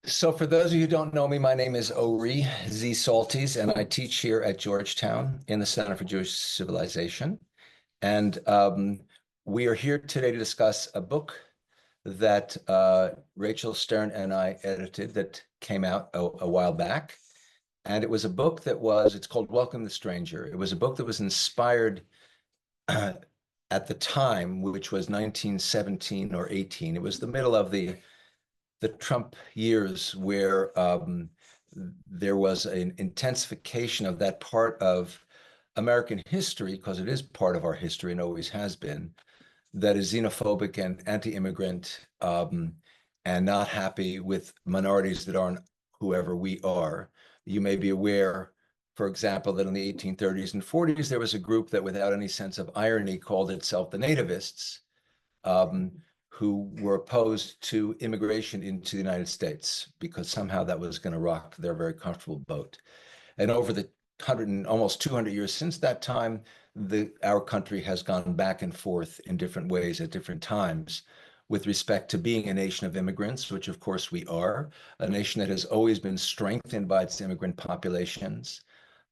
So for those of you who don't know me, my name is Ori Z. Soltes, and I teach here at Georgetown in the Center for Jewish Civilization. And we are here today to discuss a book that Rachel Stern and I edited that came out a while back. And it was a book it's called Welcome the Stranger. It was a book that was inspired at the time, which was 1917 or 18. It was the middle of the Trump years where there was an intensification of that part of American history, because it is part of our history and always has been, that is xenophobic and anti-immigrant and not happy with minorities that aren't whoever we are. You may be aware, for example, that in the 1830s and 40s, there was a group that without any sense of irony called itself the nativists, who were opposed to immigration into the United States because somehow that was going to rock their very comfortable boat. And over the almost 200 years since that time, our country has gone back and forth in different ways at different times with respect to being a nation of immigrants, which of course we are, a nation that has always been strengthened by its immigrant populations.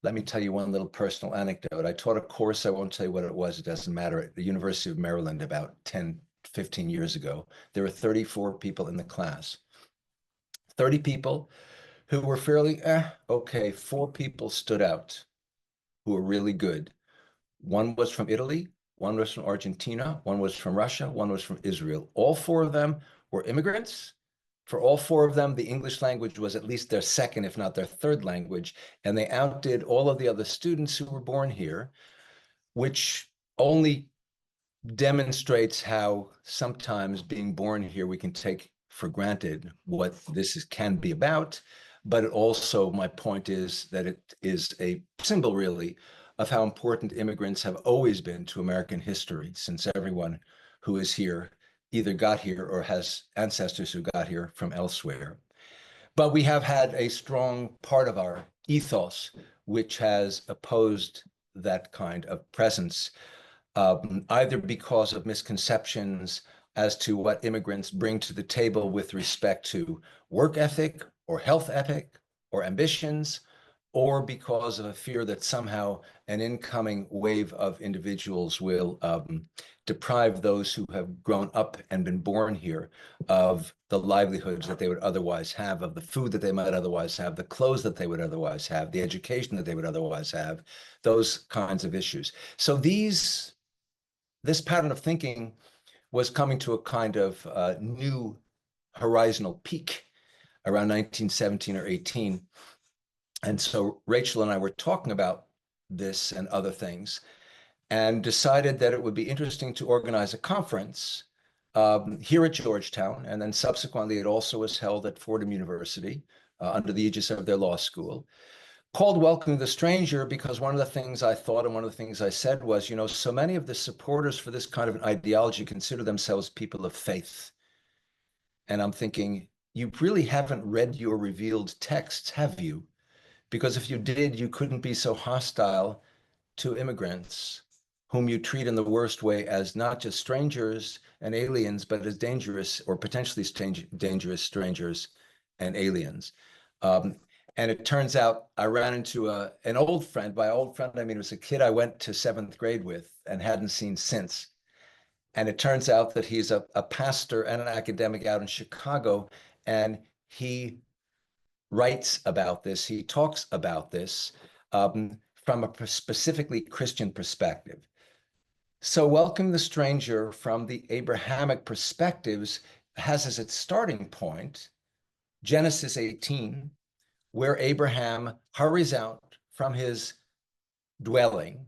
Let me tell you one little personal anecdote. I taught a course, I won't tell you what it was, it doesn't matter, at the University of Maryland about 15 years ago. There were 34 people in the class. 30 people who were fairly okay. 4 people stood out who were really good. One was from Italy, one was from Argentina, one was from Russia, one was from Israel. All 4 of them were immigrants. For all 4 of them, the English language was at least their second, if not their third language, and they outdid all of the other students who were born here, which only demonstrates how sometimes being born here, we can take for granted what can be about. But it also, my point is that it is a symbol really of how important immigrants have always been to American history, since everyone who is here either got here or has ancestors who got here from elsewhere. But we have had a strong part of our ethos which has opposed that kind of presence, either because of misconceptions as to what immigrants bring to the table with respect to work ethic or health ethic or ambitions, or because of a fear that somehow an incoming wave of individuals will deprive those who have grown up and been born here of the livelihoods that they would otherwise have, of the food that they might otherwise have, the clothes that they would otherwise have, the education that they would otherwise have, those kinds of issues. So this pattern of thinking was coming to a kind of new horizontal peak around 1917 or 18. And so Rachel and I were talking about this and other things and decided that it would be interesting to organize a conference here at Georgetown. And then subsequently, it also was held at Fordham University under the aegis of their law school, called Welcome the Stranger, because one of the things I thought and one of the things I said was, so many of the supporters for this kind of an ideology consider themselves people of faith. And I'm thinking, you really haven't read your revealed texts, have you? Because if you did, you couldn't be so hostile to immigrants whom you treat in the worst way as not just strangers and aliens, but as dangerous or potentially dangerous strangers and aliens. And it turns out I ran into an old friend. By old friend, I mean, it was a kid I went to 7th grade with and hadn't seen since. And it turns out that he's a pastor and an academic out in Chicago, and he writes about this, he talks about this from a specifically Christian perspective. So Welcome the Stranger from the Abrahamic perspectives has as its starting point Genesis 18, where Abraham hurries out from his dwelling.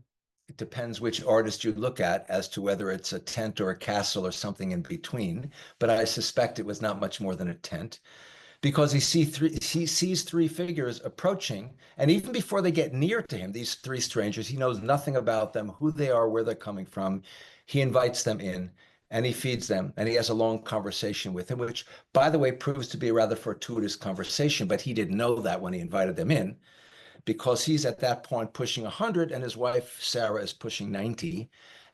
It depends which artist you look at as to whether it's a tent or a castle or something in between, but I suspect it was not much more than a tent, because he sees 3 figures approaching, and even before they get near to him, these 3 strangers, he knows nothing about them, who they are, where they're coming from. He invites them in, and he feeds them, and he has a long conversation with them, which, by the way, proves to be a rather fortuitous conversation, but he didn't know that when he invited them in, because he's at that point pushing 100, and his wife, Sarah, is pushing 90,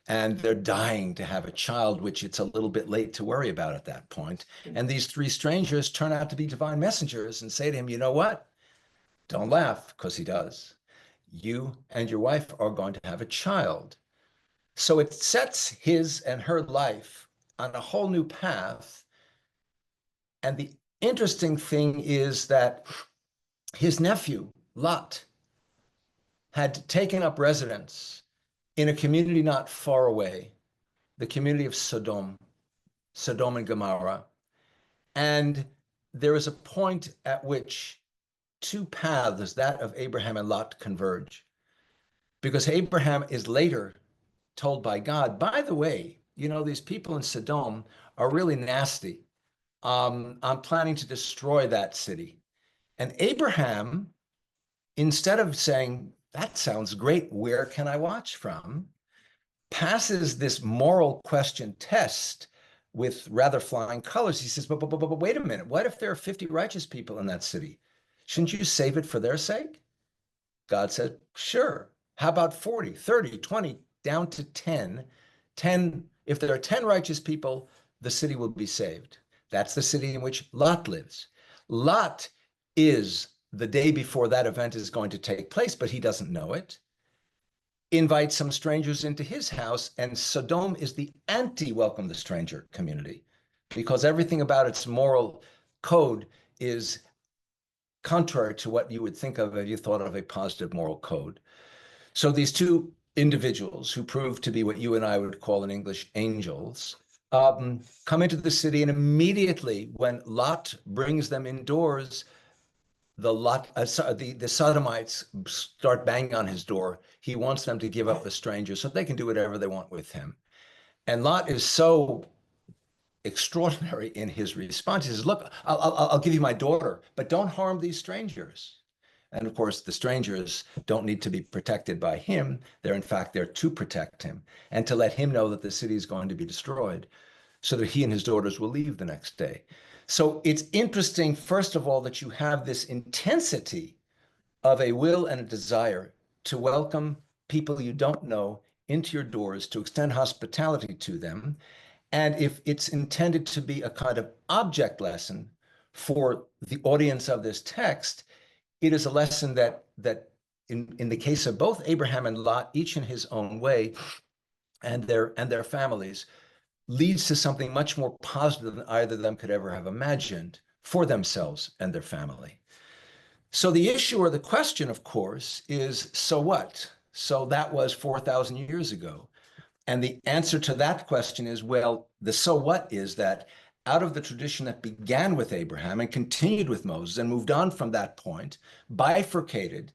and they're dying to have a child, which it's a little bit late to worry about at that point. And these three strangers turn out to be divine messengers and say to him, you know what? Don't laugh, because he does. You and your wife are going to have a child. So it sets his and her life on a whole new path. And the interesting thing is that his nephew, Lot, had taken up residence in a community not far away, the community of Sodom and Gomorrah. And there is a point at which two paths, that of Abraham and Lot, converge. Because Abraham is later told by God, by the way, you know, these people in Sodom are really nasty. I'm planning to destroy that city. And Abraham, instead of saying, that sounds great, where can I watch from, passes this moral question test with rather flying colors. He says, but wait a minute. What if there are 50 righteous people in that city? Shouldn't you save it for their sake? God said, sure. How about 40, 30, 20, down to 10? 10, if there are 10 righteous people, the city will be saved. That's the city in which Lot lives. Lot is, the day before that event is going to take place, but he doesn't know it, invite some strangers into his house, and Sodom is the anti-welcome the stranger community, because everything about its moral code is contrary to what you would think of if you thought of a positive moral code. So these two individuals, who prove to be what you and I would call in English angels, come into the city, and immediately when Lot brings them indoors, the Sodomites start banging on his door. He wants them to give up the stranger so they can do whatever they want with him. And Lot is so extraordinary in his response. He says, look, I'll give you my daughter, but don't harm these strangers. And of course, the strangers don't need to be protected by him. They're, in fact, there to protect him and to let him know that the city is going to be destroyed, so that he and his daughters will leave the next day. So it's interesting, first of all, that you have this intensity of a will and a desire to welcome people you don't know into your doors, to extend hospitality to them. And if it's intended to be a kind of object lesson for the audience of this text, it is a lesson that in the case of both Abraham and Lot, each in his own way, and their families, leads to something much more positive than either of them could ever have imagined for themselves and their family. So the issue, or the question, of course, is, so what? So that was 4,000 years ago. And the answer to that question is, well, the so what is that out of the tradition that began with Abraham and continued with Moses and moved on from that point, bifurcated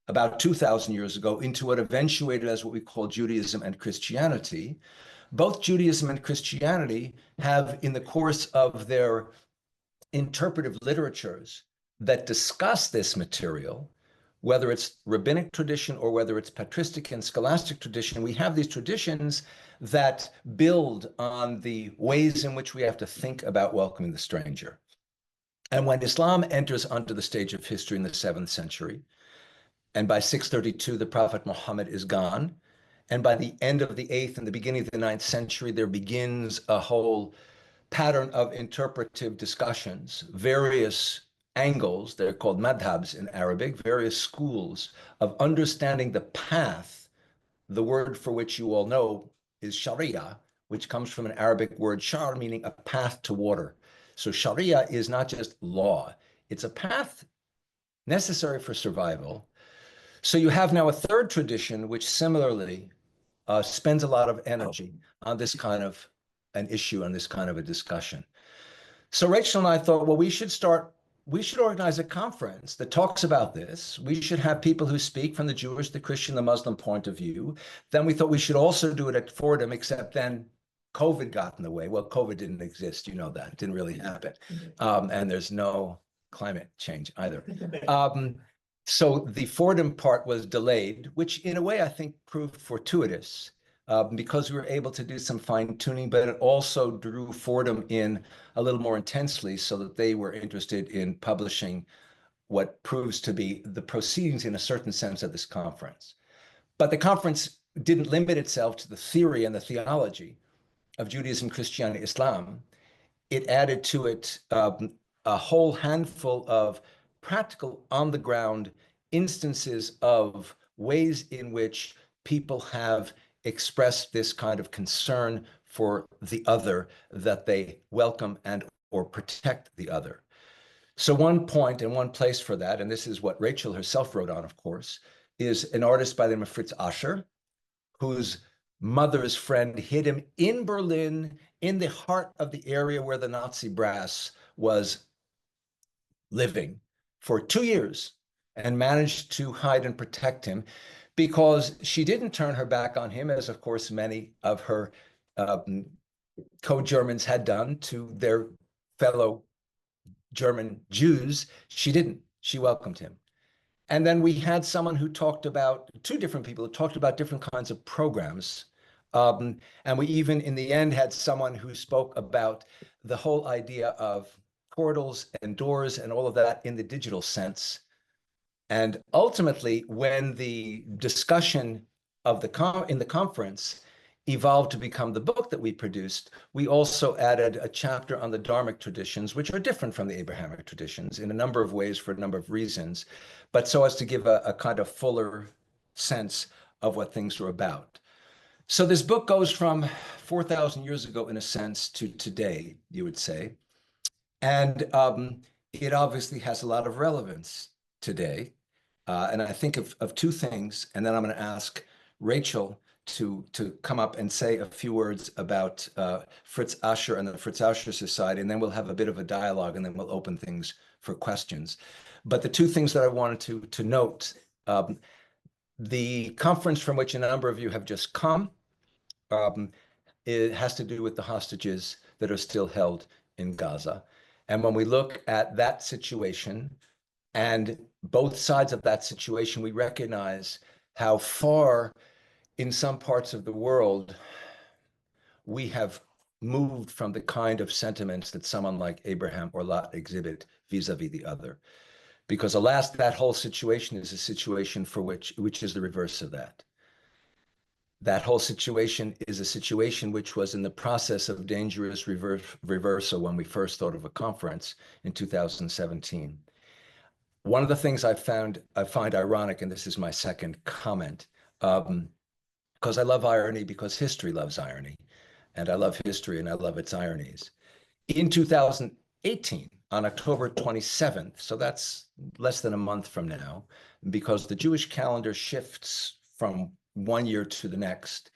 about 2,000 years ago into what eventuated as what we call Judaism and Christianity. Both Judaism and Christianity have, in the course of their interpretive literatures that discuss this material, whether it's rabbinic tradition or whether it's patristic and scholastic tradition, we have these traditions that build on the ways in which we have to think about welcoming the stranger. And when Islam enters onto the stage of history in the 7th century, and by 632, the Prophet Muhammad is gone, and by the end of the 8th and the beginning of the 9th century, there begins a whole pattern of interpretive discussions, various angles, they're called madhabs in Arabic, various schools of understanding the path. The word for which you all know is Sharia, which comes from an Arabic word shar, meaning a path to water. So Sharia is not just law, it's a path necessary for survival. So you have now a third tradition, which similarly spends a lot of energy on this kind of an issue, on this kind of a discussion. So Rachel and I thought, well, we should organize a conference that talks about this. We should have people who speak from the Jewish, the Christian, the Muslim point of view. Then we thought we should also do it at Fordham, except then COVID got in the way. Well, COVID didn't exist, you know that. It didn't really happen. And there's no climate change either. So the Fordham part was delayed, which in a way I think proved fortuitous, because we were able to do some fine tuning, but it also drew Fordham in a little more intensely so that they were interested in publishing what proves to be the proceedings in a certain sense of this conference. But the conference didn't limit itself to the theory and the theology of Judaism, Christianity, Islam. It added to it a whole handful of practical, on the ground instances of ways in which people have expressed this kind of concern for the other, that they welcome and or protect the other. So one point and one place for that, and this is what Rachel herself wrote on, of course, is an artist by the name of Fritz Ascher, whose mother's friend hid him in Berlin, in the heart of the area where the Nazi brass was living for 2 years, and managed to hide and protect him because she didn't turn her back on him, as of course many of her co-Germans had done to their fellow German Jews. She didn't. She welcomed him. And then we had someone who talked about, two different people who talked about different kinds of programs. And we even, in the end, had someone who spoke about the whole idea of portals and doors and all of that in the digital sense. And ultimately, when the discussion of in the conference evolved to become the book that we produced, we also added a chapter on the Dharmic traditions, which are different from the Abrahamic traditions in a number of ways for a number of reasons, but so as to give a kind of fuller sense of what things were about. So this book goes from 4,000 years ago, in a sense, to today, you would say. And it obviously has a lot of relevance today. And I think of two things, and then I'm going to ask Rachel to come up and say a few words about Fritz Ascher and the Fritz Ascher Society, and then we'll have a bit of a dialogue, and then we'll open things for questions. But the two things that I wanted to note, the conference from which a number of you have just come, it has to do with the hostages that are still held in Gaza. And when we look at that situation and both sides of that situation, we recognize how far in some parts of the world we have moved from the kind of sentiments that someone like Abraham or Lot exhibit vis-a-vis the other. Because alas, that whole situation is a situation for which is the reverse of that. That whole situation is a situation which was in the process of dangerous reversal when we first thought of a conference in 2017. One of the things I find ironic, and this is my second comment, because I love irony, because history loves irony, and I love history and I love its ironies. In 2018, on October 27th, so that's less than a month from now, because the Jewish calendar shifts from one year to the next,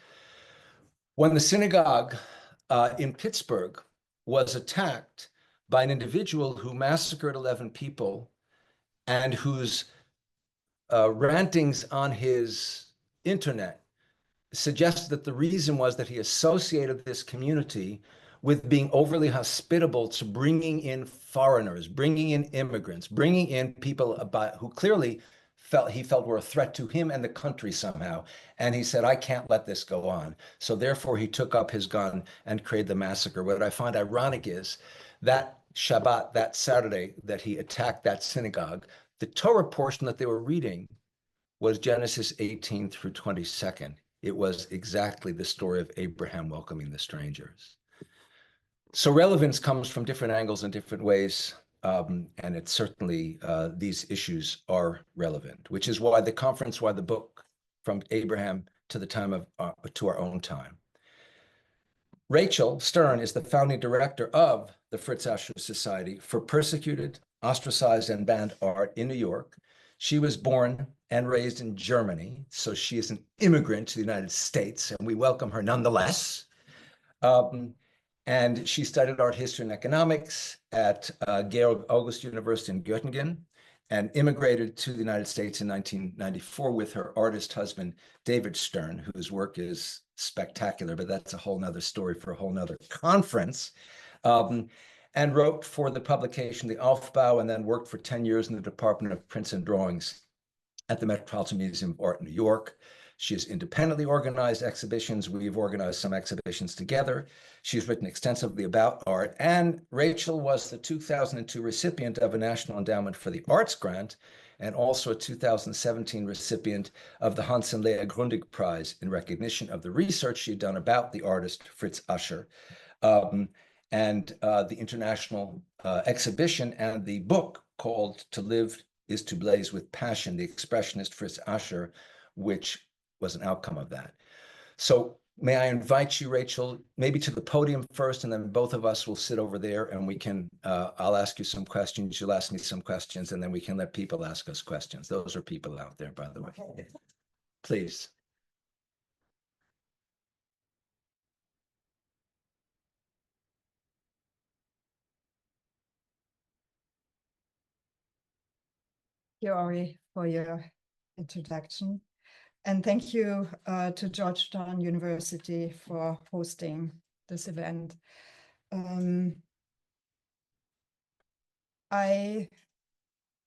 when the synagogue in Pittsburgh was attacked by an individual who massacred 11 people and whose rantings on his internet suggested that the reason was that he associated this community with being overly hospitable to bringing in foreigners, bringing in immigrants, bringing in people who clearly he felt were a threat to him and the country somehow. And he said, I can't let this go on. So therefore, he took up his gun and created the massacre. What I find ironic is that Shabbat, that Saturday that he attacked that synagogue, the Torah portion that they were reading was Genesis 18 through 22nd. It was exactly the story of Abraham welcoming the strangers. So relevance comes from different angles and different ways. And it's certainly, these issues are relevant, which is why the conference, why the book, From Abraham to the Time of, to Our Own Time. Rachel Stern is the founding director of the Fritz Ascher Society for Persecuted, Ostracized, and Banned Art in New York. She was born and raised in Germany, so she is an immigrant to the United States, and we welcome her nonetheless. And she studied art history and economics at Georg August University in Göttingen, and immigrated to the United States in 1994 with her artist husband, David Stern, whose work is spectacular, but that's a whole nother story for a whole nother conference. And wrote for the publication, The Aufbau, and then worked for 10 years in the Department of Prints and Drawings at the Metropolitan Museum of Art in New York. She has independently organized exhibitions. We've organized some exhibitions together. She's written extensively about art. And Rachel was the 2002 recipient of a National Endowment for the Arts grant, and also a 2017 recipient of the Hans and Lea Grundig Prize in recognition of the research she'd done about the artist Fritz Usher. And the international exhibition and the book called To Live is to Blaze with Passion, the expressionist Fritz Usher, which was an outcome of that. So may I invite you, Rachel, maybe to the podium first, and then both of us will sit over there and we can, I'll ask you some questions, you'll ask me some questions, and then we can let people ask us questions. Those are people out there, by the way. Okay. Please. Thank you, Ori, for your introduction. And thank you to Georgetown University for hosting this event. I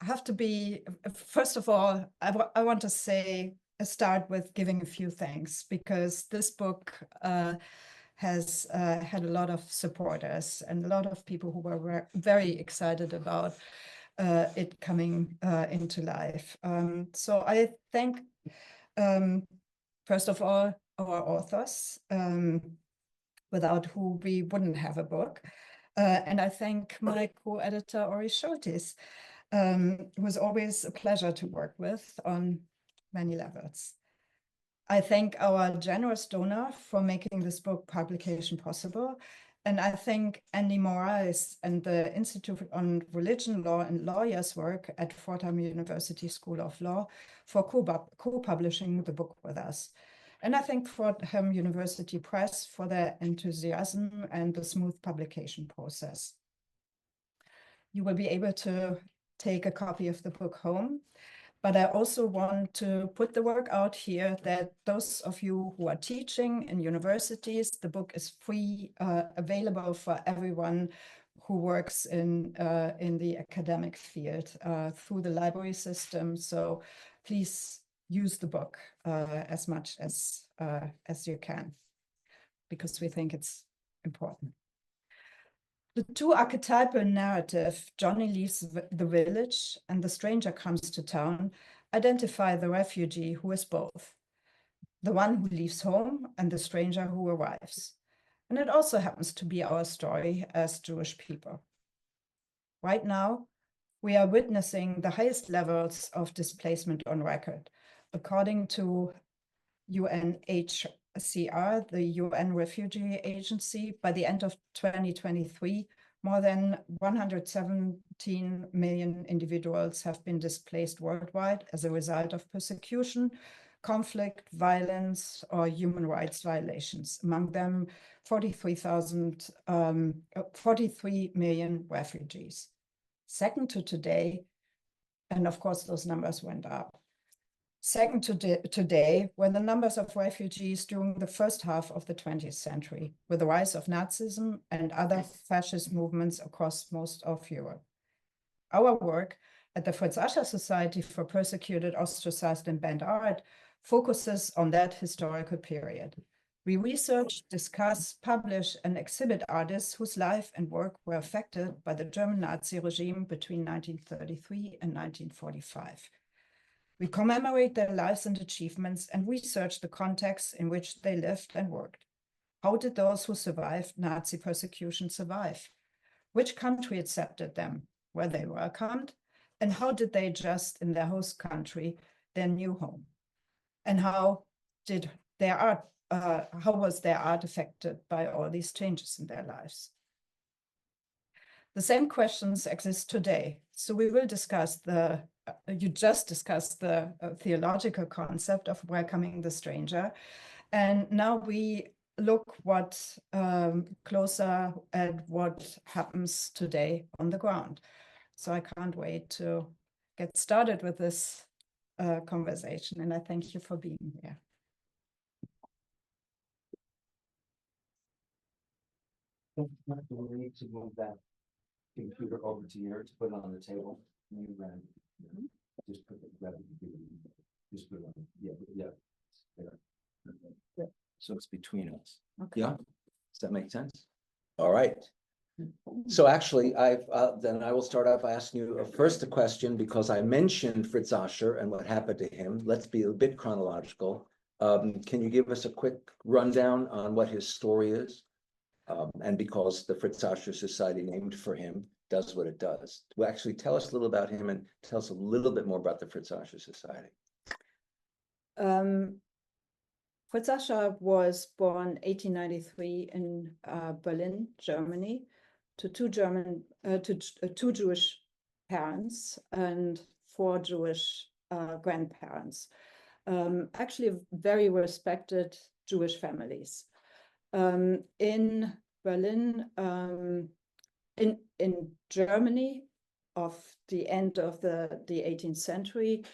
have to be, first of all, I want to start with giving a few thanks, because this book has had a lot of supporters and a lot of people who were very excited about it coming into life. So I thank, first of all, our authors, without who we wouldn't have a book. And I thank my co-editor, Ori Soltes, who was always a pleasure to work with on many levels. I thank our generous donor for making this book publication possible. And I thank Andy Moraes and the Institute on Religion, Law and Lawyers work at Fordham University School of Law for co-publishing the book with us. And I thank Fordham University Press for their enthusiasm and the smooth publication process. You will be able to take a copy of the book home. But I also want to put the word out here that those of you who are teaching in universities, the book is free, available for everyone who works in the academic field through the library system. So please use the book as much as you can, because we think it's important. The two archetypal narrative, Johnny leaves the village and the stranger comes to town, identify the refugee who is both, the one who leaves home and the stranger who arrives. And it also happens to be our story as Jewish people. Right now, we are witnessing the highest levels of displacement on record. According to UNHCR, the UN Refugee Agency, by the end of 2023, more than 117 million individuals have been displaced worldwide as a result of persecution, conflict, violence, or human rights violations. Among them, 43 million refugees. Second to today, and of course those numbers went up. Second to today were the numbers of refugees during the first half of the 20th century, with the rise of Nazism and other fascist movements across most of Europe. Our work at the Fritz Usher Society for Persecuted, Ostracized, and Banned Art focuses on that historical period. We research, discuss, publish, and exhibit artists whose life and work were affected by the German Nazi regime between 1933 and 1945. We commemorate their lives and achievements and research the context in which they lived and worked. How did those who survived Nazi persecution survive? Which country accepted them? Were they welcomed? And how did they adjust in their host country, their new home? And how was their art affected by all these changes in their lives? The same questions exist today. So we will discuss you just discussed the theological concept of welcoming the stranger. And now we look closer at what happens today on the ground. So I can't wait to get started with this conversation. And I thank you for being here. We need to move that computer over to yours, put it on the table. Just put it, just put it on. Yeah. So it's between us. Okay. Yeah, does that make sense? All right. So actually, then I will start off by asking you first a question, because I mentioned Fritz Ascher and what happened to him. Let's be a bit chronological. Can you give us a quick rundown on what his story is? And because the Fritz Ascher Society named for him does what it does. Well, actually, tell us a little about him and tell us a little bit more about the Fritz Ascher Society. Fritz Ascher was born 1893 in Berlin, Germany, to two Jewish parents and four Jewish grandparents. Actually, very respected Jewish families. In Berlin, in Germany, of the end of the 18th century,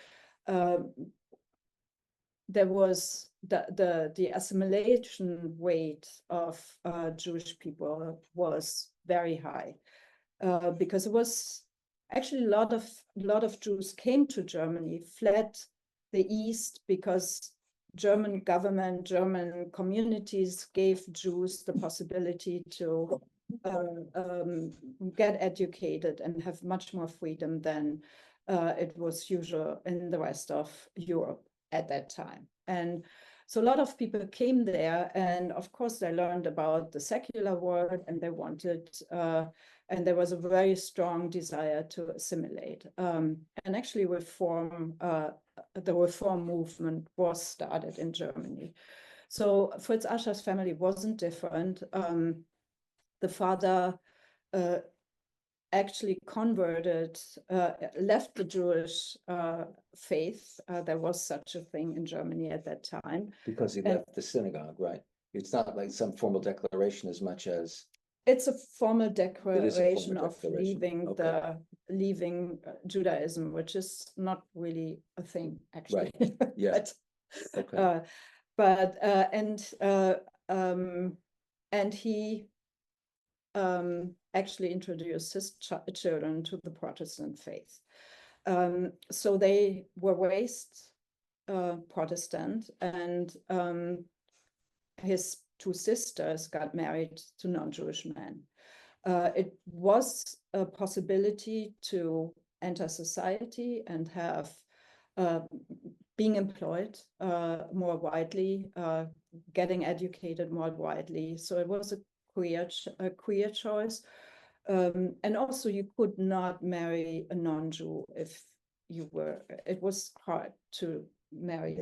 there was the assimilation rate of Jewish people was very high, because it was actually a lot of Jews came to Germany, fled the East because German government, German communities gave Jews the possibility to get educated and have much more freedom than it was usual in the rest of Europe at that time. And so a lot of people came there, and of course they learned about the secular world, and they wanted, and there was a very strong desire to assimilate. And actually the reform movement was started in Germany. So Fritz Ascher's family wasn't different. The father actually converted, left the Jewish faith. There was such a thing in Germany at that time. Because he left the synagogue, right? It's not like some formal declaration as much as. It's a formal declaration formal of declaration. leaving Judaism, which is not really a thing, actually. Right. Yeah. And he actually introduced his children to the Protestant faith. So they were raised Protestant, and his two sisters got married to non-Jewish men. It was a possibility to enter society and have being employed more widely, getting educated more widely. So it was a queer choice. And also you could not marry a non-Jew if you were, it was hard to marry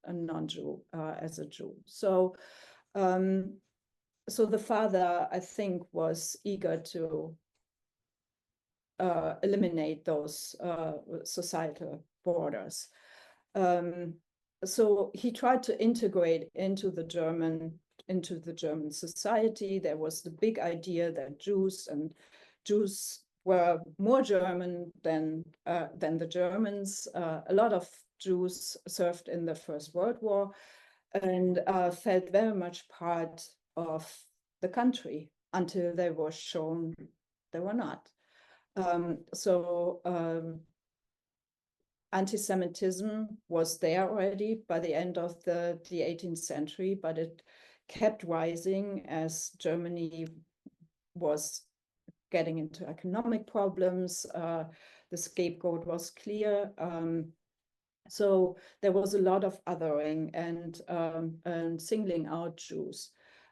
a non-Jew as a Jew. So so the father, I think, was eager to eliminate those societal borders. So he tried to integrate into the German society. There was the big idea that Jews were more German than the Germans. A lot of Jews served in the First World War and felt very much part of the country until they were shown they were not. Anti-Semitism was there already by the end of the 18th century, but it kept rising as Germany was getting into economic problems. The scapegoat was clear. So there was a lot of othering and singling out Jews.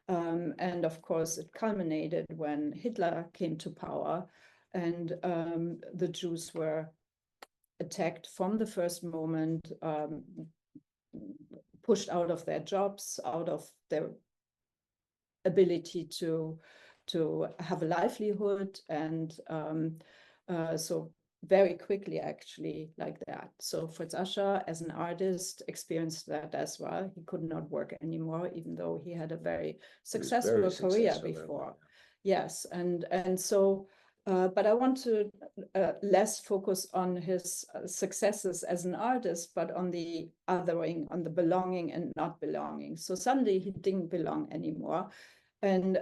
And of course, it culminated when Hitler came to power, and the Jews were attacked from the first moment, pushed out of their jobs, out of their ability to have a livelihood, and so very quickly, actually, like that. So Fritz Ascher, as an artist, experienced that as well. He could not work anymore, even though he had a very successful career before. Yes, and so, but I want to less focus on his successes as an artist, but on the othering, on the belonging and not belonging. So suddenly he didn't belong anymore. And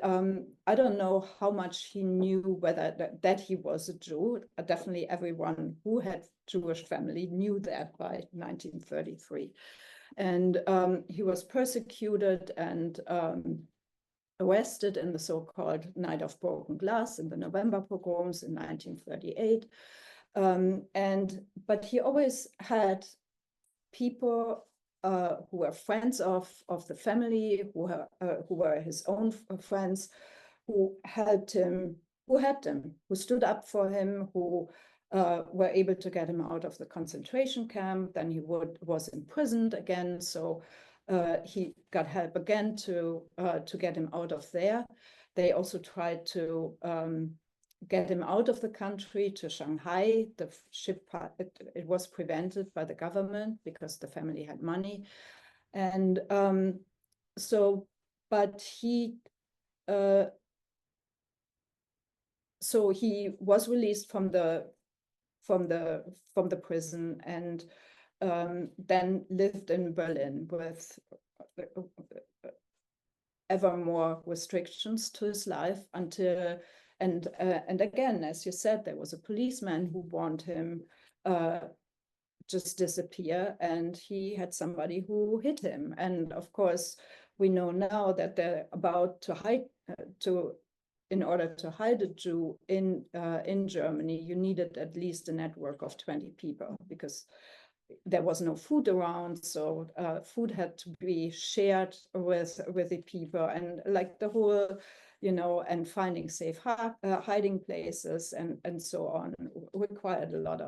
I don't know how much he knew whether that he was a Jew. Definitely everyone who had Jewish family knew that by 1933. And he was persecuted and arrested in the so-called Night of Broken Glass in the November pogroms in 1938. But he always had people who were friends of the family, who were his own friends, who helped him, who stood up for him, who were able to get him out of the concentration camp. Then he was imprisoned again, so he got help again to get him out of there. They also tried to get him out of the country to Shanghai. The ship, it was prevented by the government because the family had money. And but so he was released from the prison, and then lived in Berlin with ever more restrictions to his life until, and again, as you said, there was a policeman who warned him just disappear, and he had somebody who hit him. And of course, we know now that they're about to hide in order to hide a Jew in Germany, you needed at least a network of 20 people, because there was no food around, so food had to be shared with the people, and like the whole, and finding safe hiding places and so on required a lot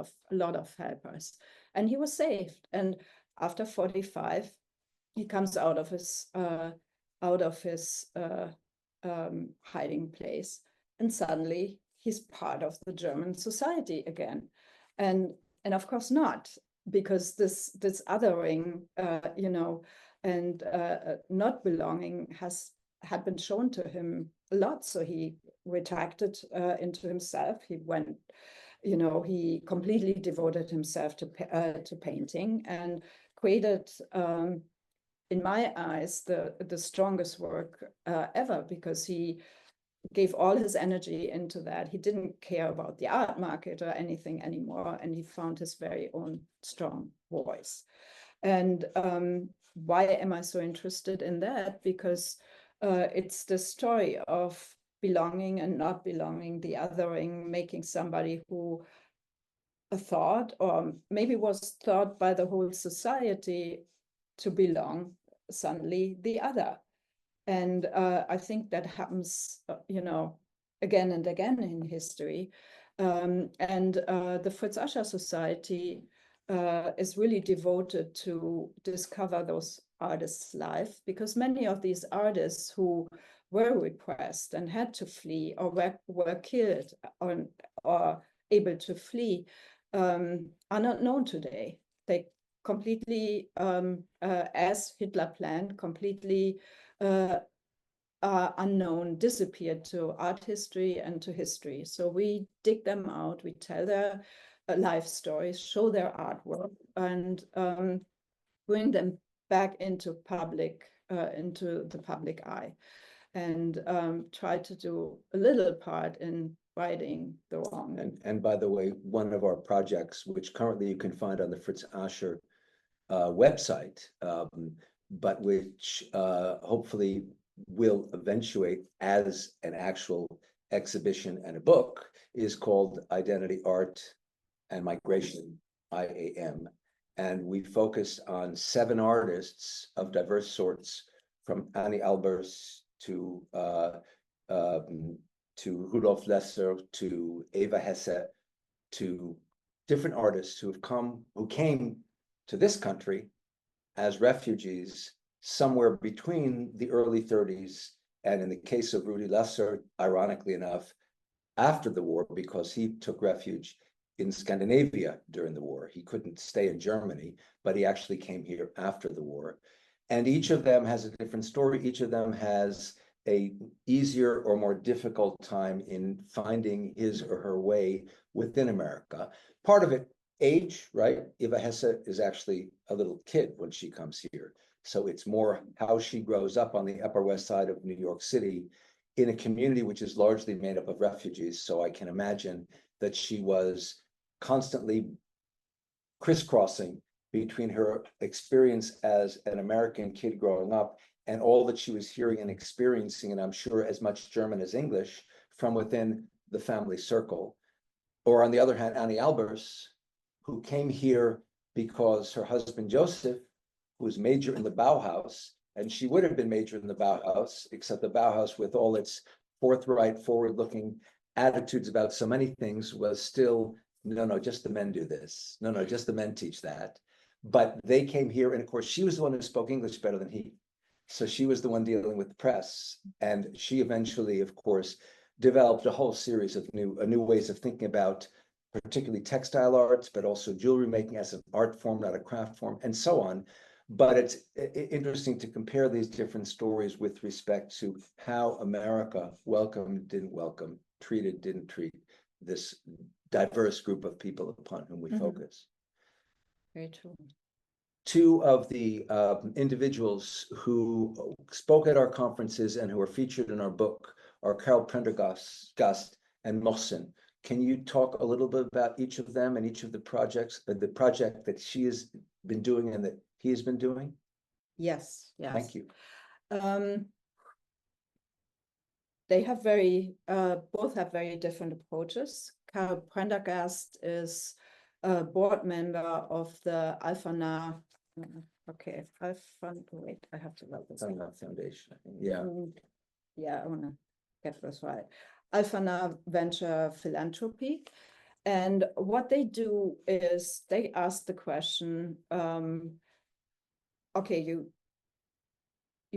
of helpers. And he was saved. And after 45, he comes out of his hiding place, and suddenly he's part of the German society again. And of course not, because this othering, and not belonging had been shown to him a lot. So he retracted into himself. He went, he completely devoted himself to painting, and created, in my eyes, the strongest work ever, because he gave all his energy into that. He didn't care about the art market or anything anymore, and he found his very own strong voice. And why am I so interested in that? Because it's the story of belonging and not belonging, the othering, making somebody who thought, or maybe was thought by the whole society to belong, suddenly the other. And I think that happens, again and again in history. And the Fritz Ascher Society is really devoted to discover those artists' life, because many of these artists who were repressed and had to flee, or were killed, or able to flee, are not known today. They completely, as Hitler planned, completely unknown, disappeared to art history and to history. So we dig them out, we tell their life stories, show their artwork, and bring them back into the public eye, and try to do a little part in righting the wrong. And by the way, one of our projects, which currently you can find on the Fritz Ascher website, but which hopefully will eventuate as an actual exhibition and a book, is called Identity, Art, and Migration, IAM. And we focus on 7 artists of diverse sorts, from Annie Albers to Rudolf Lesser, to Eva Hesse, to different artists who came to this country as refugees somewhere between the early 30s, and in the case of Rudy Lesser, ironically enough, after the war, because he took refuge in Scandinavia during the war. He couldn't stay in Germany, but he actually came here after the war. And each of them has a different story. Each of them has a easier or more difficult time in finding his or her way within America. Part of it, age, right? Eva Hesse is actually a little kid when she comes here. So it's more how she grows up on the Upper West Side of New York City in a community which is largely made up of refugees. So I can imagine that she was constantly crisscrossing between her experience as an American kid growing up and all that she was hearing and experiencing, and I'm sure as much German as English, from within the family circle. Or on the other hand, Annie Albers, who came here because her husband Joseph, who was major in the Bauhaus, and she would have been major in the Bauhaus, except the Bauhaus, with all its forthright, forward-looking attitudes about so many things, was still, no, no, just the men do this. No, no, just the men teach that. But they came here, and of course, she was the one who spoke English better than he. So she was the one dealing with the press. And she eventually, of course, developed a whole series of new ways of thinking about particularly textile arts, but also jewelry making as an art form, not a craft form, and so on. But it's interesting to compare these different stories with respect to how America welcomed, didn't welcome, treated, didn't treat this diverse group of people upon whom we focus. Very true. Two of the individuals who spoke at our conferences and who are featured in our book are Carol Prendergast and Mohsen. Can you talk a little bit about each of them and each of the projects, the project that she has been doing and that he has been doing? Yes, yes. Thank you. They have both have very different approaches. Carol Prendergast is a board member of the Alpha. Okay, wait, I have to write this. Foundation, I think. Yeah. Yeah, I want to get this right. Alpha Venture Philanthropy. And what they do is they ask the question, okay, you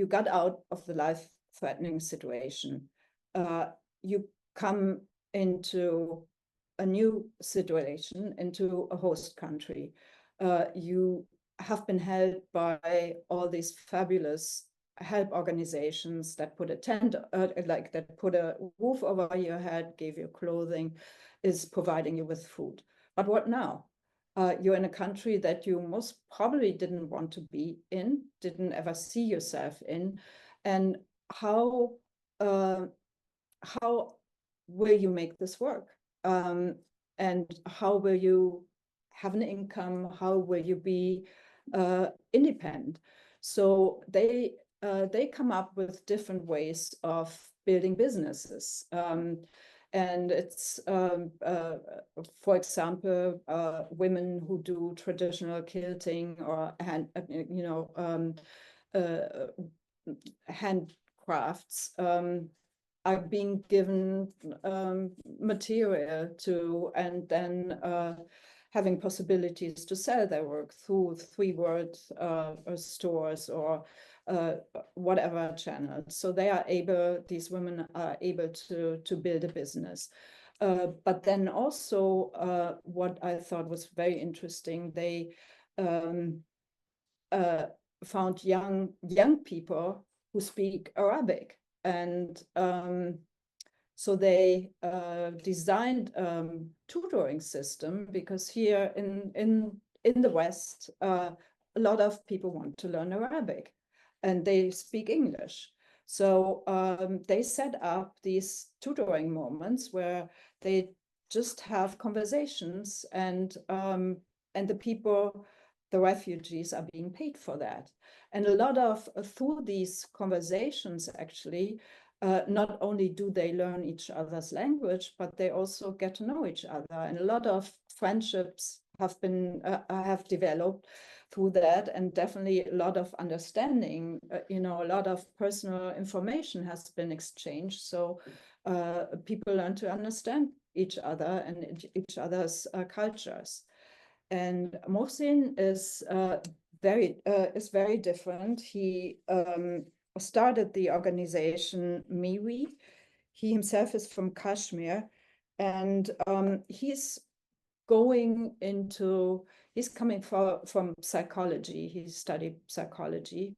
got out of the life-threatening situation. You come into a new situation, into a host country. You have been helped by all these fabulous help organizations that put a tent, that put a roof over your head, gave you clothing, is providing you with food. But what now? You're in a country that you most probably didn't want to be in, didn't ever see yourself in, and how will you make this work? And how will you have an income? How will you be independent? So they come up with different ways of building businesses. And it's, for example, women who do traditional quilting or handcrafts are being given material to, and then having possibilities to sell their work through 3-word stores or whatever channel. So these women are able to build a business. But then also what I thought was very interesting, they found young people who speak Arabic. And so they designed tutoring system, because here in the West, a lot of people want to learn Arabic and they speak English. So they set up these tutoring moments where they just have conversations, and the people, the refugees, are being paid for that. And a lot of, through these conversations, actually, not only do they learn each other's language, but they also get to know each other. And a lot of friendships have developed through that, and definitely a lot of understanding, a lot of personal information has been exchanged. So people learn to understand each other and each other's cultures. And Mohsin is very different. He started the organization MIWI. He himself is from Kashmir, and he's coming from psychology. He studied psychology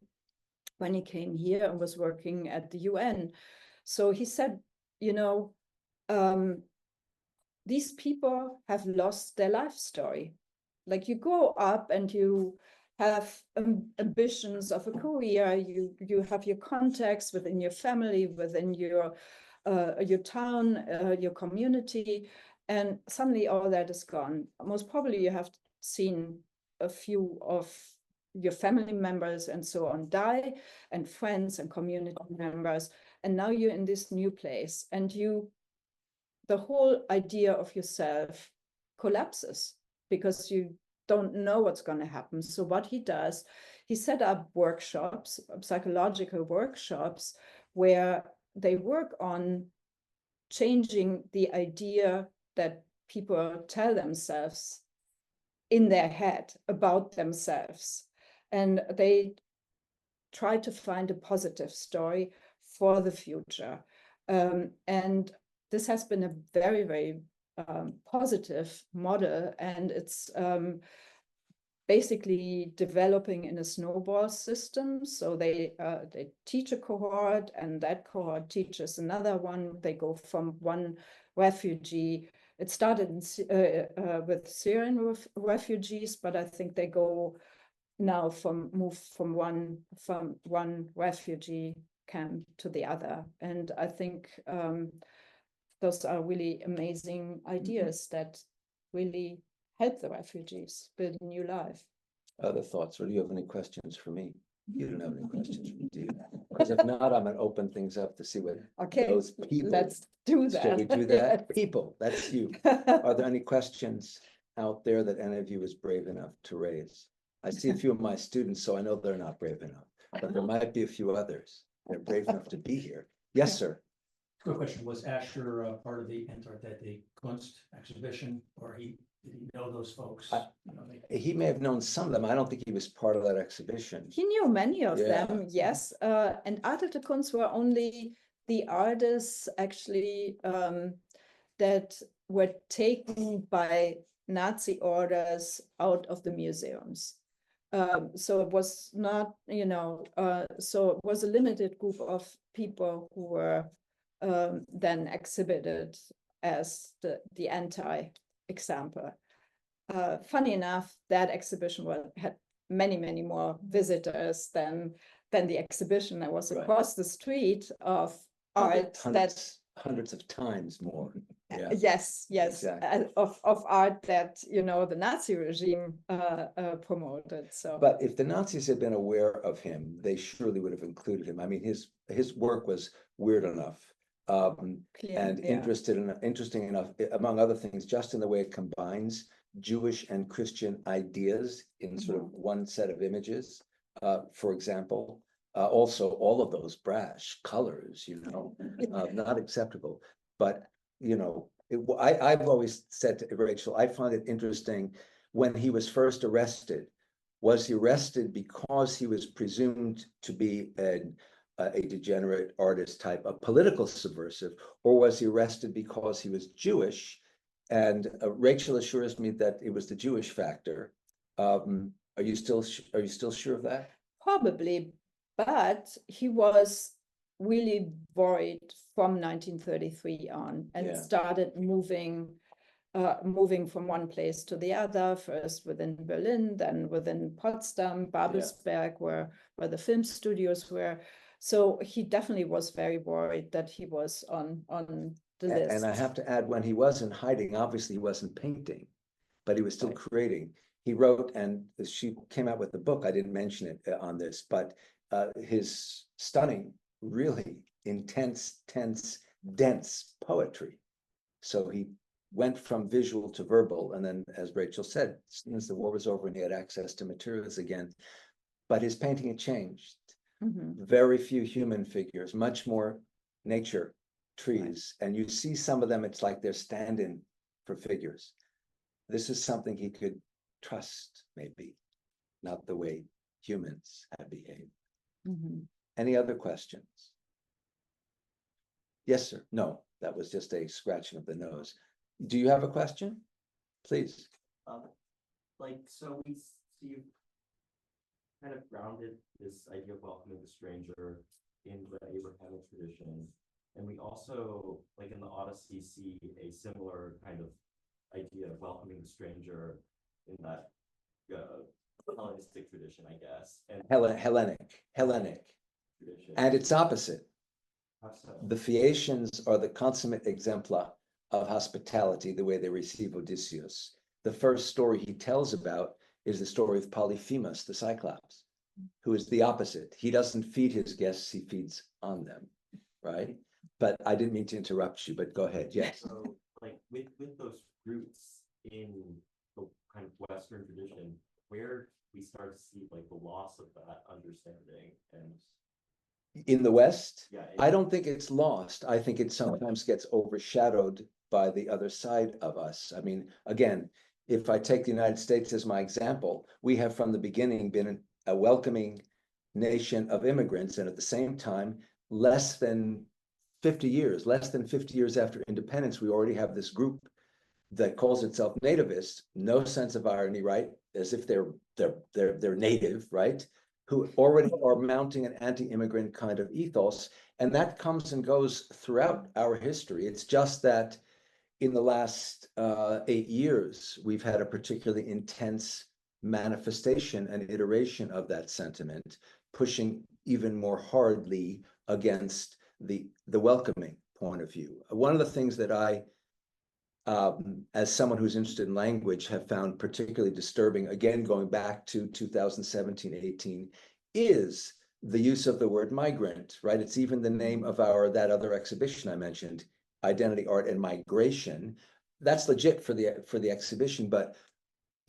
when he came here and was working at the UN. So he said, these people have lost their life story. Like, you grow up and you have ambitions of a career, you have your contacts within your family, within your town, your community, and suddenly all that is gone. Most probably you have seen a few of your family members and so on die, and friends and community members, and now you're in this new place, and the whole idea of yourself collapses because you don't know what's going to happen. So what he does, he set up workshops, psychological workshops, where they work on changing the idea that people tell themselves in their head about themselves. And they try to find a positive story for the future. And this has been a very, very positive model, and it's basically developing in a snowball system. So they teach a cohort, and that cohort teaches another one. They go from one refugee. It started with Syrian refugees, but I think they go now move from one refugee camp to the other. And I think those are really amazing ideas that really help the refugees build a new life. Other thoughts, or do you have any questions for me? You don't have any questions for me, do you? Because if not, I'm gonna open things up to see what those people. Let's do that. Shall we do that? People, that's you. Are there any questions out there that any of you is brave enough to raise? I see a few of my students, so I know they're not brave enough, but there might be a few others that are brave enough to be here. Yes, sir. Quick question, was Asher part of the Entartete Kunst exhibition, or did he know those folks? He may have known some of them. I don't think he was part of that exhibition. He knew many of them, yes. And Arte de Kunst were only the artists actually that were taken by Nazi orders out of the museums. So it was not, so it was a limited group of people who were then exhibited as the anti-example. Funny enough, that exhibition had many, many more visitors than the exhibition that was across the street of art hundreds of times more. Yeah. Yes, exactly. of art that the Nazi regime promoted. So, but if the Nazis had been aware of him, they surely would have included him. I mean, his work was weird enough, and interesting enough, among other things, just in the way it combines Jewish and Christian ideas in sort of one set of images. For example, also all of those brash colors, not acceptable. But I've always said to Rachel, I find it interesting when he was first arrested. Was he arrested because he was presumed to be a degenerate artist type, a political subversive, or was he arrested because he was Jewish? And Rachel assures me that it was the Jewish factor. Are you still sure of that? Probably, but he was really worried from 1933 on, and started moving from one place to the other, first within Berlin, then within Potsdam, Babelsberg, where the film studios were. So he definitely was very worried that he was on the list. And I have to add, when he was in hiding, obviously he wasn't painting, but he was still creating. He wrote, and she came out with the book, I didn't mention it on this, but his stunning, really intense, tense, dense poetry. So he went from visual to verbal, and then, as Rachel said, since the war was over and he had access to materials again, but his painting had changed. Very few human figures, much more nature, trees, and you see some of them, it's like they're stand-in for figures. This is something he could trust, maybe, not the way humans have behaved. Any other questions? Yes, sir. No, that was just a scratching of the nose. Do you have a question? Please. So we see you kind of grounded this idea of welcoming the stranger in the Abrahamic tradition. And we also, like in the Odyssey, see a similar kind of idea of welcoming the stranger in that Hellenistic tradition, I guess. And Hellenic tradition. And it's opposite. The Phaeacians are the consummate exemplar of hospitality, the way they receive Odysseus. The first story he tells about is the story of Polyphemus, the Cyclops, who is the opposite. He doesn't feed his guests, he feeds on them, right? But I didn't mean to interrupt you, but go ahead, yes. So, like, with those roots in the kind of Western tradition, where we start to see like the loss of that understanding and In the West, yeah, I don't think it's lost. I think it sometimes gets overshadowed by the other side of us. I mean, again, if I take the United States as my example, we have from the beginning been a welcoming nation of immigrants, and at the same time, less than 50 years after independence, we already have this group that calls itself nativist, no sense of irony, right? As if they're native, right? Who already are mounting an anti-immigrant kind of ethos, and that comes and goes throughout our history. It's just that in the last 8 years, we've had a particularly intense manifestation and iteration of that sentiment, pushing even more hardly against the welcoming point of view. One of the things that I as someone who's interested in language, have found particularly disturbing, again, going back to 2017, 18, is the use of the word migrant, right? It's even the name of that other exhibition I mentioned, Identity, Art, and Migration. That's legit for the exhibition, but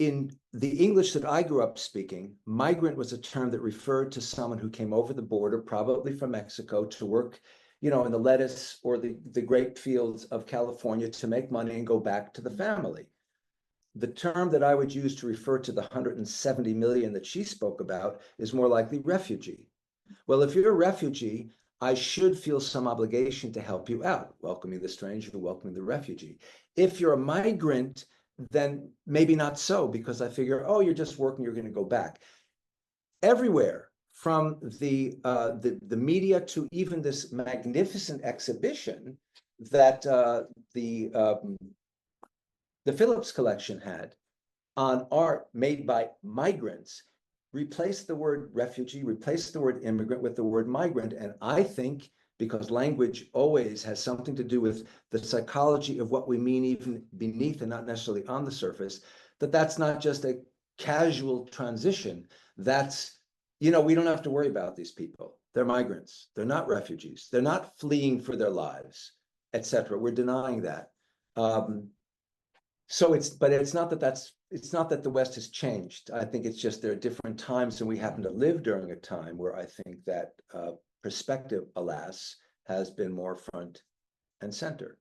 in the English that I grew up speaking, migrant was a term that referred to someone who came over the border, probably from Mexico, to work in the lettuce or the grape fields of California to make money and go back to the family. The term that I would use to refer to the 170 million that she spoke about is more likely refugee. Well, if you're a refugee, I should feel some obligation to help you out, welcoming the stranger, welcoming the refugee. If you're a migrant, then maybe not so, because I figure, oh, you're just working, you're going to go back. Everywhere, from the media to even this magnificent exhibition that the Phillips collection had on art made by migrants, replaced the word refugee, replaced the word immigrant with the word migrant. And I think, because language always has something to do with the psychology of what we mean even beneath and not necessarily on the surface, that's not just a casual transition. That's, we don't have to worry about these people. They're migrants. They're not refugees. They're not fleeing for their lives, etc. We're denying that. So it's not that the West has changed. I think it's just there are different times, and we happen to live during a time where I think that perspective, alas, has been more front and center.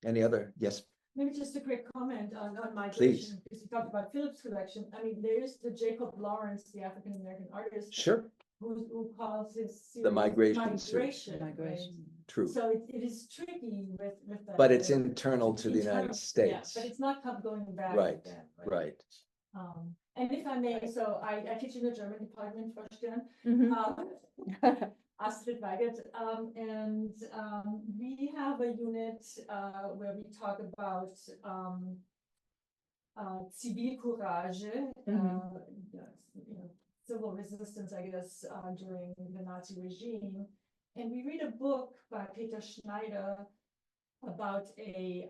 Any other? Yes. Maybe just a quick comment on migration, Please. because you talked about Phillips collection. I mean, there's the Jacob Lawrence, the African American artist, Sure. who calls his series The migration series. Migration. True. So it is tricky with that. But it's internal to the internal, United States. Yeah, but it's not going back. Right. Again, Right. And if I may, so I teach in the German department, Frau Mhm. Astrid Weigert, and we have a unit where we talk about Zivilcourage, civil resistance, I guess, during the Nazi regime. And we read a book by Peter Schneider about a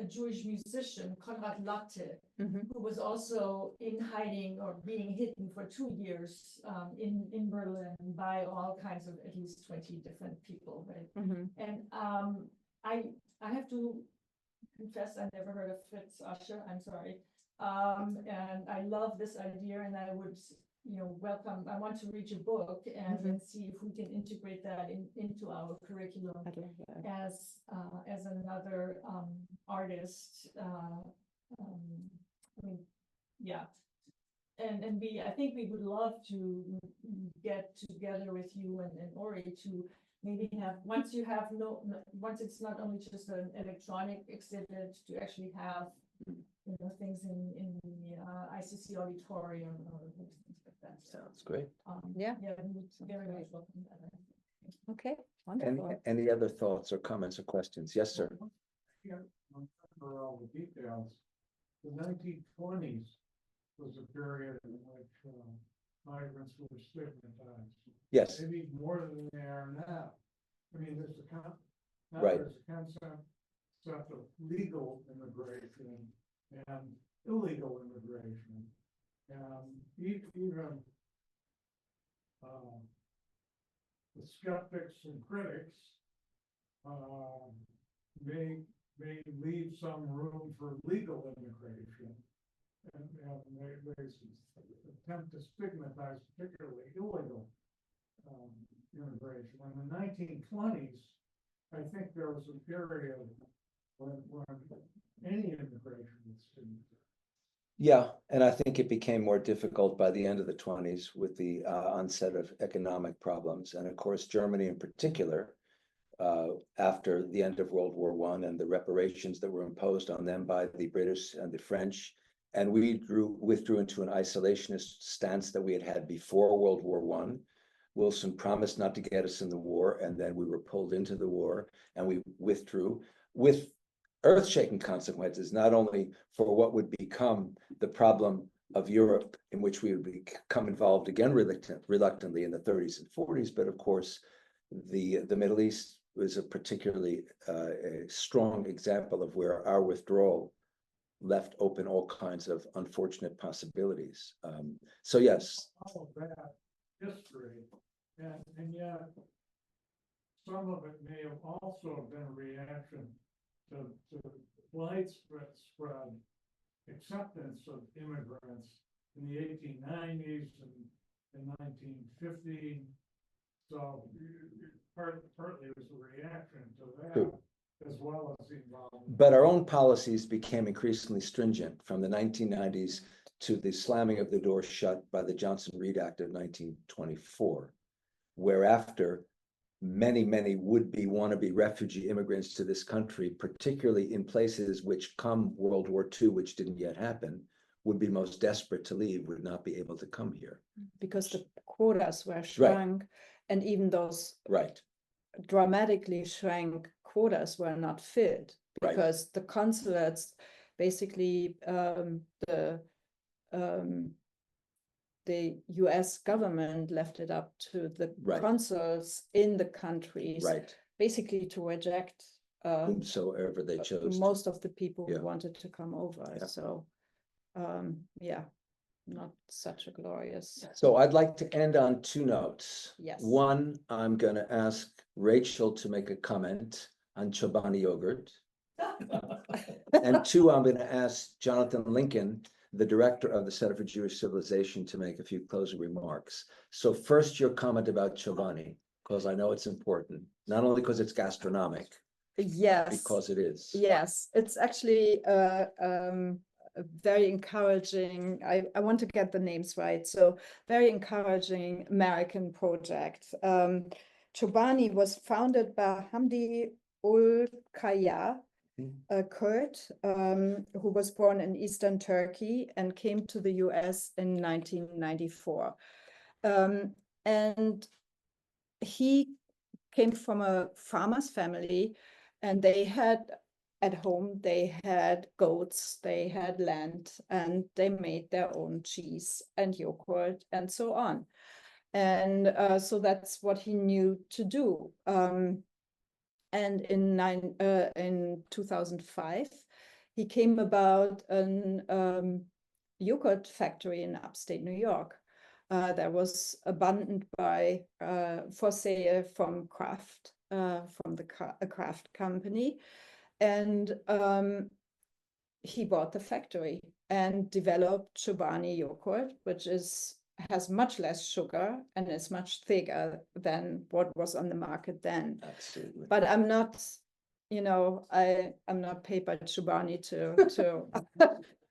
Jewish musician, Konrad Lotte, who was also in hiding or being hidden for 2 years in Berlin by all kinds of at least 20 different people, right? And I have to confess, I never heard of Fritz Ascher. I'm sorry. And I love this idea, and I would, welcome. I want to read your book and see if we can integrate that into our curriculum as another artist. And I think we would love to get together with you and Ori to maybe have, once it's not only just an electronic exhibit, to actually have things in the ICC auditorium or things like that. Sounds great. Yeah. We would very much welcome that. Okay, wonderful. Any other thoughts or comments or questions? Yes, sir. Yeah, I'm for all the details. The 1920s was a period in which migrants were stigmatized. Yes. Maybe more than they are now. I mean, Right. there's a concept of legal immigration, and illegal immigration. And even the skeptics and critics may leave some room for legal immigration. And they attempt to stigmatize particularly illegal immigration. In the 1920s, I think there was a period when any immigration was stigmatized. Yeah, and I think it became more difficult by the end of the 20s with the onset of economic problems. And of course, Germany in particular, after the end of World War I and the reparations that were imposed on them by the British and the French, and we withdrew into an isolationist stance that we had had before World War I. Wilson promised not to get us in the war, and then we were pulled into the war, and we withdrew with earth-shaking consequences, not only for what would become the problem of Europe, in which we would become involved again reluctantly in the 30s and 40s, but of course, the Middle East was a particularly a strong example of where our withdrawal left open all kinds of unfortunate possibilities. So yes. All of that history, and yet some of it may have also been a reaction to widespread acceptance of immigrants in the 1890s and 1950. So partly it was a reaction to that. True. As well as involvement. But our own policies became increasingly stringent from the 1990s to the slamming of the door shut by the Johnson-Reed Act of 1924, whereafter many would-be wannabe refugee immigrants to this country, particularly in places which come World War II, which didn't yet happen, would be most desperate to leave, would not be able to come here. Because the quotas were shrunk, right. And even those right. dramatically shrank quotas were not filled, because right. The consulates, basically the US government left it up to the right. Consuls in the countries, right. basically to reject whomsoever they chose. Most of the people who wanted to come over. Yeah. So, yeah, not such a glorious. So I'd like to end on two notes. Yes. One, I'm going to ask Rachel to make a comment on Chobani yogurt. And two, I'm going to ask Jonathan Lincoln, the director of the Center for Jewish Civilization, to make a few closing remarks. So first, your comment about Chobani, because I know it's important, not only because it's gastronomic. Yes. Because it is. Yes, it's actually very encouraging. I want to get the names right. So very encouraging American project. Chobani was founded by Hamdi Ul Kaya, a Kurd who was born in Eastern Turkey and came to the US in 1994. And he came from a farmer's family, and they had at home, they had goats, they had land, and they made their own cheese and yogurt and so on. And so that's what he knew to do. And in 2005, he came about a yogurt factory in upstate New York that was abandoned for sale from Kraft, from a Kraft company. And he bought the factory and developed Chobani yogurt, which has much less sugar and is much thicker than what was on the market then. Absolutely. But I'm not, I'm not paid by Chobani to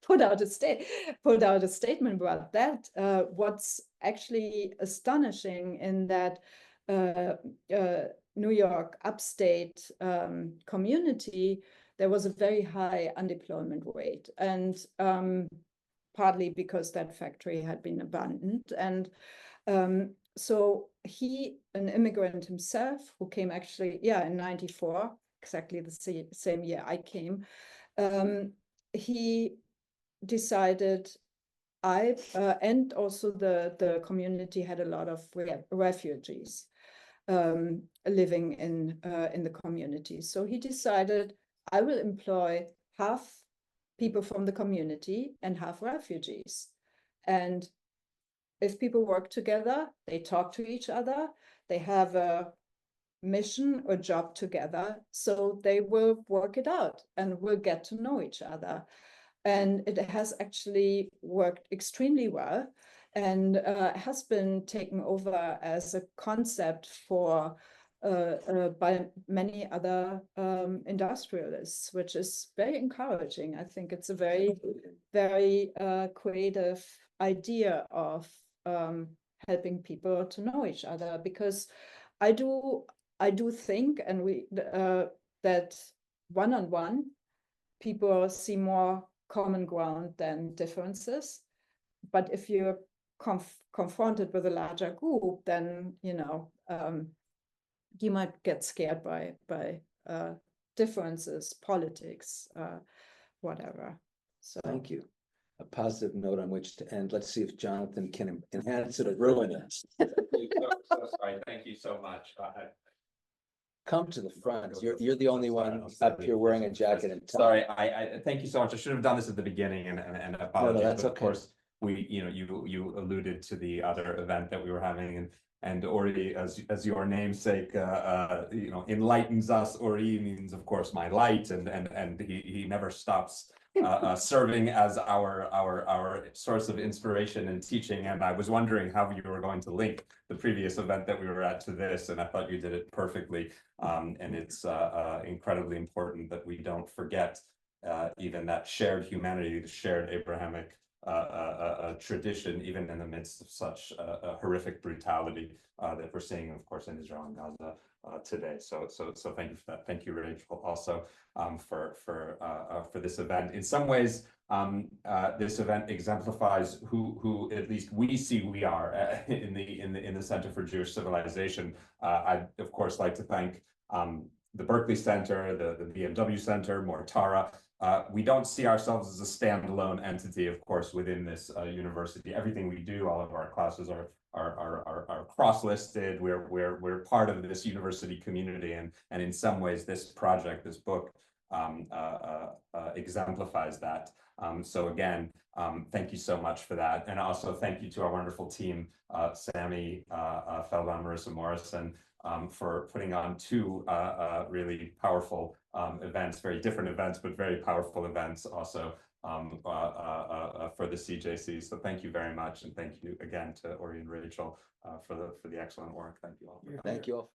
put out a statement about that. What's actually astonishing in that New York upstate community, there was a very high unemployment rate, and partly because that factory had been abandoned. And so he, an immigrant himself, who came actually, in 94, exactly the same year I came, he decided and also the community had a lot of refugees living in the community. So he decided, I will employ half people from the community and half refugees. And if people work together, they talk to each other, they have a mission or job together, so they will work it out and will get to know each other. And it has actually worked extremely well, and has been taken over as a concept for by many other industrialists, which is very encouraging. I think it's a very, very creative idea of helping people to know each other, because I do think, and that one-on-one people see more common ground than differences. But if you're confronted with a larger group, then you might get scared by differences, politics, whatever. So Thank you. A positive note on which to end. Let's see if Jonathan can enhance it or ruin it. So sorry. Thank you so much. Come to the front. You're the only one up here wearing a jacket and tie. Sorry, I thank you so much. I should have done this at the beginning and apologies. that's but of okay. course, you alluded to the other event that we were having, and Ori, as your namesake, enlightens us. Ori means, of course, my light, and he never stops serving as our source of inspiration and teaching. And I was wondering how you were going to link the previous event that we were at to this, and I thought you did it perfectly. And it's incredibly important that we don't forget even that shared humanity, the shared Abrahamic tradition, even in the midst of such horrific brutality that we're seeing, of course, in Israel and Gaza today. So thank you for that. Thank you, Rachel, also for this event. In some ways, this event exemplifies who at least we see we are in the Center for Jewish Civilization. I'd of course like to thank the Berkeley Center, the BMW Center, Mortara. We don't see ourselves as a standalone entity, of course, within this university. Everything we do, all of our classes are cross-listed. We're part of this university community, and in some ways, this project, this book, exemplifies that. So again, thank you so much for that, and also thank you to our wonderful team, Sammy Feldbaum, Marissa Morrison, for putting on two really powerful events, very different events, but very powerful events also for the CJC. So thank you very much, and thank you again to Ori and Rachel for the excellent work. Thank you all. Thank you all.